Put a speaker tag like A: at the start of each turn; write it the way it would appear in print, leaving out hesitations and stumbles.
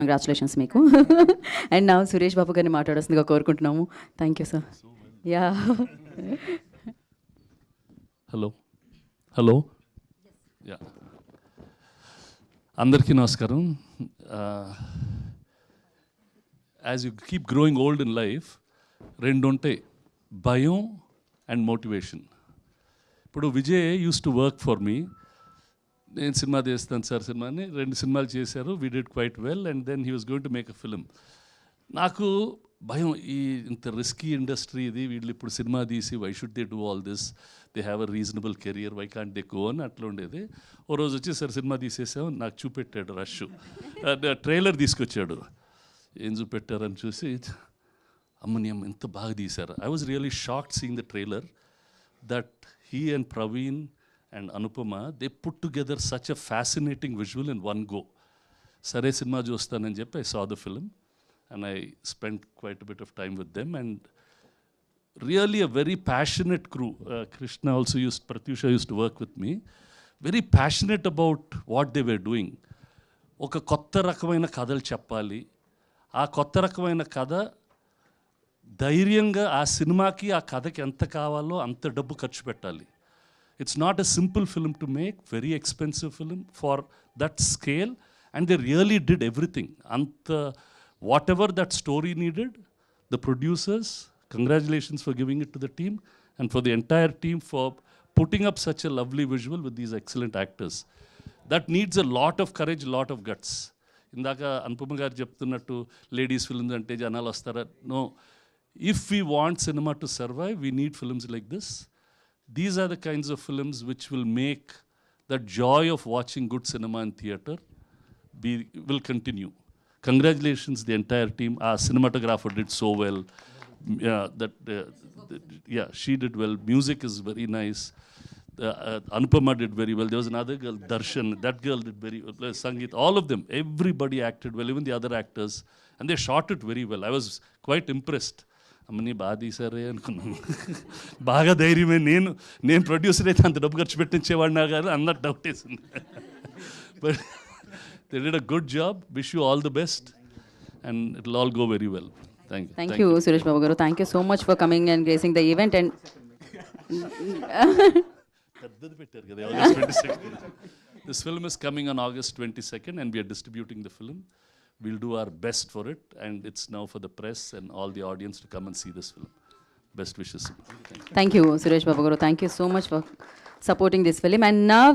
A: Congratulations మీకు. And నా సురేష్ బాబు గారిని మాట్లాడాల్సిందిగా కోరుకుంటున్నాము. Thank you sir. Yeah
B: hello yeah అందరికీ నమస్కారం. As you keep growing old in life, రెండు ఉంటాయి, భయం అండ్ మోటివేషన్. ఇప్పుడు Vijay used to work for me. నేను సినిమా చేస్తాను సార్ సినిమాని, 2 సినిమాలు చేశారు, we did quite well, and then he was going to make a film. నాకు భయం, ఈ ఇంత రిస్కీ ఇండస్ట్రీ ఇది, వీళ్ళు ఇప్పుడు సినిమా తీసి why should they do all this, they have a reasonable career, why can't they go అని అట్లా ఉండేది. ఓ రోజు వచ్చి సార్ సినిమా తీసేసాం, నాకు చూపెట్టాడు రష్, ట్రైలర్ తీసుకొచ్చాడు. ఏం చూపెట్టారని చూసి, అమ్మని అమ్మ ఎంత బాగా తీశారు. I was really shocked seeing the trailer that he and Praveen and Anupama, they put together such a fascinating visual in one go. Sare cinema chustanani cheppi I saw the film and I spent quite a bit of time with them, and really a very passionate crew. Krishna also Pratyusha used to work with me. Very passionate about what they were doing. Oka kotta rakamaina kadalu cheppali, aa kotta rakamaina kada ధైర్యంగా ఆ సినిమాకి ఆ కథకి ఎంత కావాలో అంత డబ్బు ఖర్చు పెట్టాలి. It's not a simple film to make, very expensive film for that scale, and they really did everything. అంత whatever that story needed, the producers, congratulations for giving it to the team and for the entire team for putting up such a lovely visual with these excellent actors. That needs a lot of courage, lot of guts. ఇందాక అనుపమ గారు చెప్తున్నట్టు ladies films అంటే జనాలు వస్తారా? No. If we want cinema to survive, we need films like this. These are the kinds of films which will make the joy of watching good cinema in theatre will continue. Congratulations the entire team. Our cinematographer did so well. She did well. Music is very nice. Anupama did very well. There was another girl, Darshan. That girl did very well. Sangeet, all of them, everybody acted well, even the other actors, and they shot it very well. I was quite impressed. అమ్మని బాగా తీసారే అనుకున్నాను. బాగా ధైర్యమే. నేను producer అయితే అంత డబ్బు ఖర్చు పెట్టించేవాడినా కానీ అన్నట్టు డౌట్ వేసింది. But they did a good job. Wish you all the best and it will all go very well.
A: Thank you Suresh Babu garu. Thank you so much for coming and gracing the event. And
B: పెద్దది పెట్టారు కదా, August 22nd. This film is coming on August 22nd and we are distributing the film. We'll do our best for it, and it's now for the press and all the audience to come and see this film. Best wishes.
A: Thank you, Suresh Babu garu. Thank you so much for supporting this film. And now